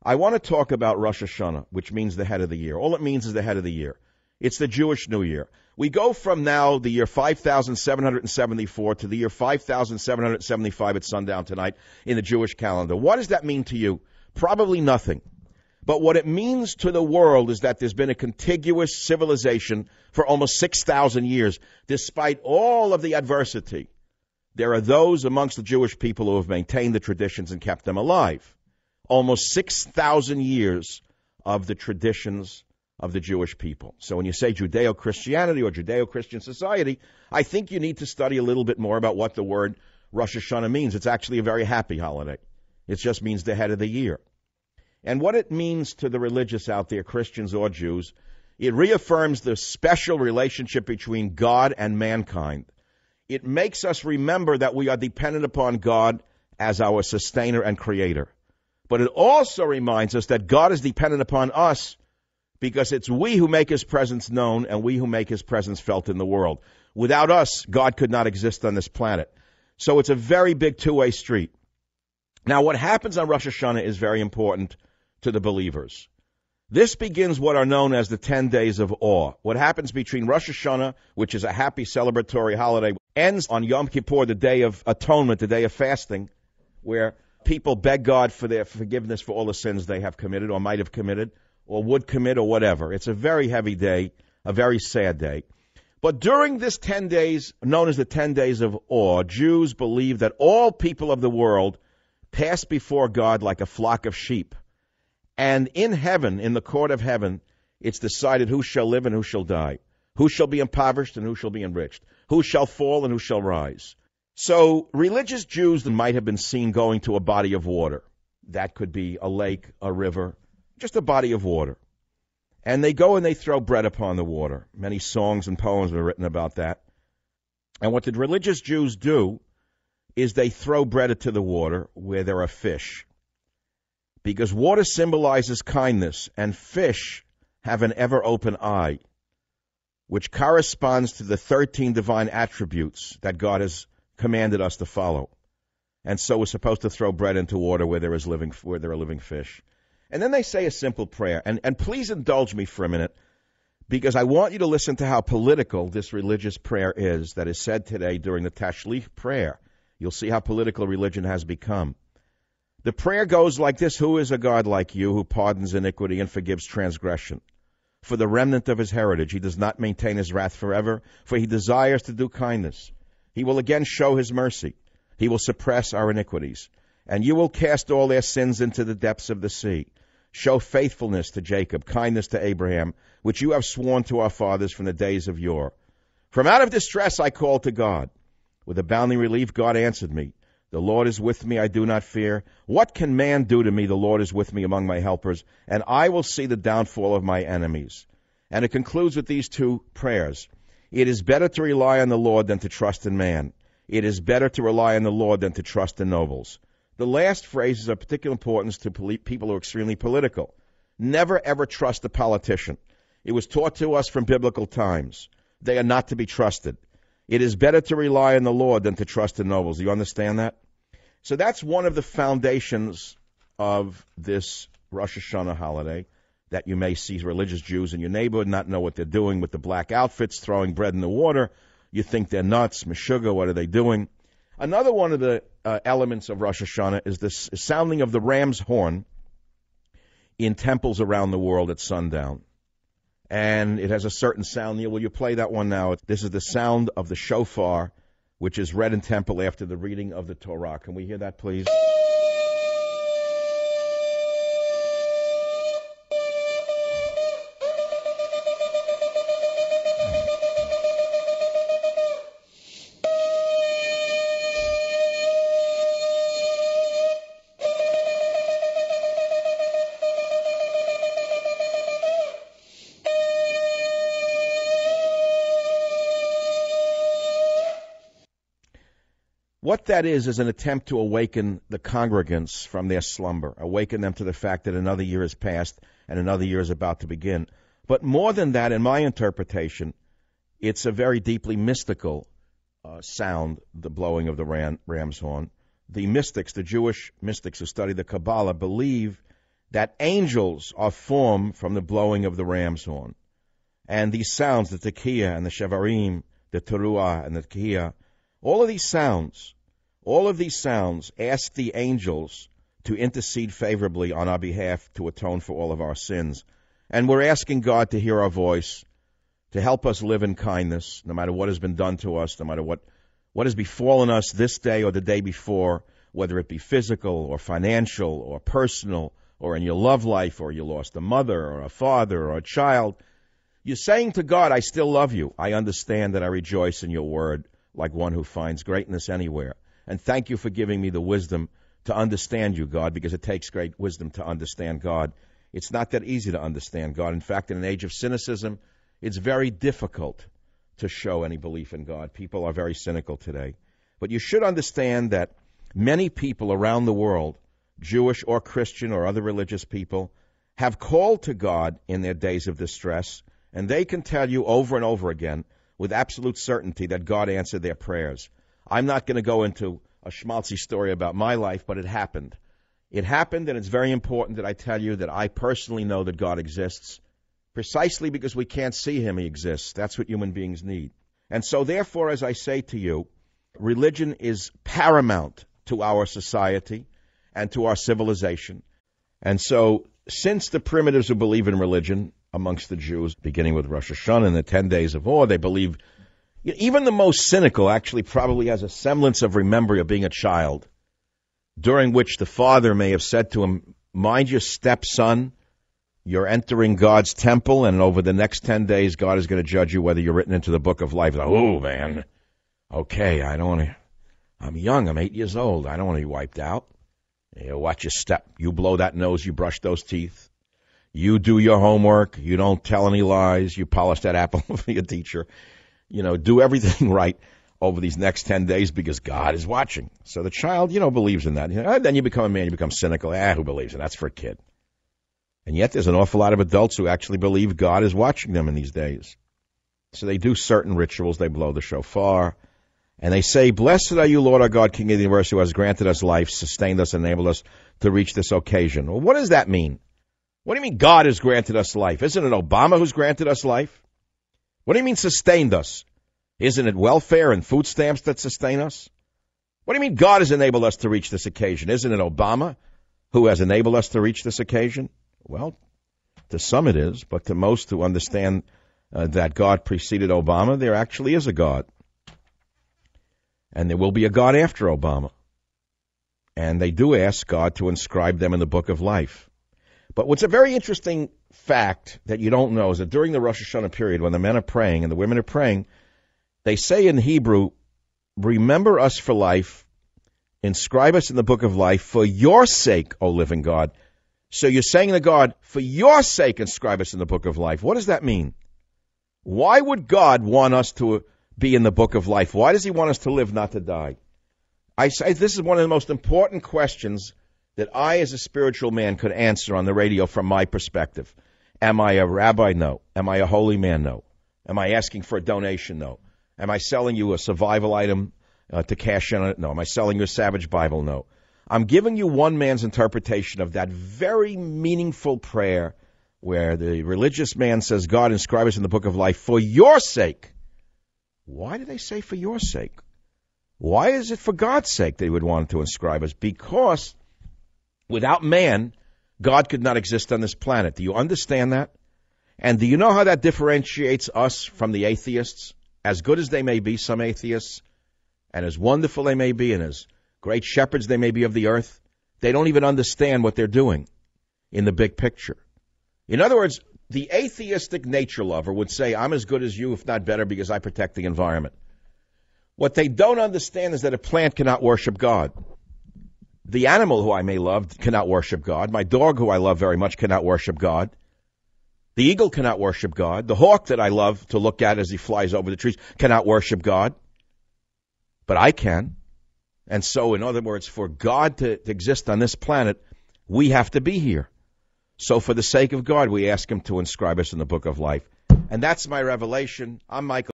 I want to talk about Rosh Hashanah, which means the head of the year. All it means is the head of the year. It's the Jewish New Year. We go from now the year 5,774 to the year 5,775 at sundown tonight in the Jewish calendar. What does that mean to you? Probably nothing. But what it means to the world is that there's been a contiguous civilization for almost 6,000 years. Despite all of the adversity, there are those amongst the Jewish people who have maintained the traditions and kept them alive. Almost 6,000 years of the traditions of the Jewish people. So when you say Judeo-Christianity or Judeo-Christian society, I think you need to study a little bit more about what the word Rosh Hashanah means. It's actually a very happy holiday. It just means the head of the year. And what it means to the religious out there, Christians or Jews, it reaffirms the special relationship between God and mankind. It makes us remember that we are dependent upon God as our sustainer and creator. But it also reminds us that God is dependent upon us because it's we who make his presence known and we who make his presence felt in the world. Without us, God could not exist on this planet. So it's a very big two-way street. Now, what happens on Rosh Hashanah is very important to the believers. This begins what are known as the 10 days of awe. What happens between Rosh Hashanah, which is a happy celebratory holiday, ends on Yom Kippur, the day of atonement, the day of fasting, where people beg God for their forgiveness for all the sins they have committed or might have committed or would commit or whatever. It's a very heavy day, a very sad day. But during this 10 days, known as the 10 days of awe, Jews believe that all people of the world pass before God like a flock of sheep. And in heaven, in the court of heaven, it's decided who shall live and who shall die, who shall be impoverished and who shall be enriched, who shall fall and who shall rise. So religious Jews might have been seen going to a body of water. That could be a lake, a river, just a body of water. And they go and they throw bread upon the water. Many songs and poems were written about that. And what the religious Jews do is they throw bread into the water where there are fish. Because water symbolizes kindness, and fish have an ever-open eye, which corresponds to the 13 divine attributes that God has commanded us to follow. And so we're supposed to throw bread into water where there are living fish. And then they say a simple prayer. And please indulge me for a minute, because I want you to listen to how political this religious prayer is that is said today during the Tashlich prayer. You'll see how political religion has become. The prayer goes like this: Who is a God like you, who pardons iniquity and forgives transgression? For the remnant of his heritage, he does not maintain his wrath forever, for he desires to do kindness. He will again show his mercy. He will suppress our iniquities. And you will cast all their sins into the depths of the sea. Show faithfulness to Jacob, kindness to Abraham, which you have sworn to our fathers from the days of yore. From out of distress I called to God. With abounding relief, God answered me. The Lord is with me, I do not fear. What can man do to me? The Lord is with me among my helpers, and I will see the downfall of my enemies. And it concludes with these two prayers. It is better to rely on the Lord than to trust in man. It is better to rely on the Lord than to trust in nobles. The last phrase is of particular importance to people who are extremely political. Never, ever trust a politician. It was taught to us from biblical times. They are not to be trusted. It is better to rely on the Lord than to trust in nobles. Do you understand that? So that's one of the foundations of this Rosh Hashanah holiday, that you may see religious Jews in your neighborhood not know what they're doing with the black outfits, throwing bread in the water. You think they're nuts. Meshuggah, what are they doing? Another one of the elements of Rosh Hashanah is this sounding of the ram's horn in temples around the world at sundown. And it has a certain sound. Neil, will you play that one now? This is the sound of the shofar, which is read in temple after the reading of the Torah. Can we hear that, please? What that is an attempt to awaken the congregants from their slumber, awaken them to the fact that another year has passed and another year is about to begin. But more than that, in my interpretation, it's a very deeply mystical sound, the blowing of the ram's horn. The mystics, the Jewish mystics who study the Kabbalah, believe that angels are formed from the blowing of the ram's horn. And these sounds, the tekiah and the shevarim, the teruah and the tekiah, all of these sounds ask the angels to intercede favorably on our behalf to atone for all of our sins. And we're asking God to hear our voice, to help us live in kindness, no matter what has been done to us, no matter what has befallen us this day or the day before, whether it be physical or financial or personal or in your love life, or you lost a mother or a father or a child. You're saying to God, I still love you. I understand that I rejoice in your word like one who finds greatness anywhere. And thank you for giving me the wisdom to understand you, God, because it takes great wisdom to understand God. It's not that easy to understand God. In fact, in an age of cynicism, it's very difficult to show any belief in God. People are very cynical today. But you should understand that many people around the world, Jewish or Christian or other religious people, have called to God in their days of distress, and they can tell you over and over again with absolute certainty that God answered their prayers. I'm not going to go into a schmaltzy story about my life, but it happened. It happened, and it's very important that I tell you that I personally know that God exists, precisely because we can't see him, he exists. That's what human beings need. And so, therefore, as I say to you, religion is paramount to our society and to our civilization. And so, since the primitives who believe in religion amongst the Jews, beginning with Rosh Hashanah and the 10 days of awe, they believe, even the most cynical actually probably has a semblance of remembering of being a child, during which the father may have said to him, mind your step, son, you're entering God's temple, and over the next 10 days, God is going to judge you whether you're written into the book of life. Like, oh, man, okay, I don't want to, I'm young, I'm 8 years old, I don't want to be wiped out. You watch your step, you blow that nose, you brush those teeth, you do your homework, you don't tell any lies, you polish that apple for your teacher, do everything right over these next 10 days because God is watching. So the child, believes in that. Then you become a man, you become cynical. Who believes in that? That's for a kid. And yet there's an awful lot of adults who actually believe God is watching them in these days. So they do certain rituals. They blow the shofar. And they say, blessed are you, Lord our God, King of the universe, who has granted us life, sustained us, and enabled us to reach this occasion. Well, what does that mean? What do you mean God has granted us life? Isn't it Obama who's granted us life? What do you mean sustained us? Isn't it welfare and food stamps that sustain us? What do you mean God has enabled us to reach this occasion? Isn't it Obama who has enabled us to reach this occasion? Well, to some it is, but to most who understand that God preceded Obama, there actually is a God. And there will be a God after Obama. And they do ask God to inscribe them in the book of life. But what's a very interesting fact that you don't know is that during the Rosh Hashanah period, when the men are praying and the women are praying, they say in Hebrew, remember us for life, inscribe us in the book of life for your sake, O living God. So you're saying to God, for your sake, inscribe us in the book of life. What does that mean? Why would God want us to be in the book of life? Why does he want us to live, not to die? I say this is one of the most important questions that I, as a spiritual man, could answer on the radio from my perspective. Am I a rabbi? No. Am I a holy man? No. Am I asking for a donation? No. Am I selling you a survival item to cash in on it? No. Am I selling you a Savage Bible? No. I'm giving you one man's interpretation of that very meaningful prayer where the religious man says, God, inscribe us in the book of life for your sake. Why do they say for your sake? Why is it for God's sake they would want to inscribe us? Because without man, God could not exist on this planet. Do you understand that? And do you know how that differentiates us from the atheists? As good as they may be, some atheists, and as wonderful they may be, and as great shepherds they may be of the earth, they don't even understand what they're doing in the big picture. In other words, the atheistic nature lover would say, I'm as good as you, if not better, because I protect the environment. What they don't understand is that a plant cannot worship God. The animal who I may love cannot worship God. My dog, who I love very much, cannot worship God. The eagle cannot worship God. The hawk that I love to look at as he flies over the trees cannot worship God. But I can. And so, in other words, for God to exist on this planet, we have to be here. So for the sake of God, we ask him to inscribe us in the book of life. And that's my revelation. I'm Michael.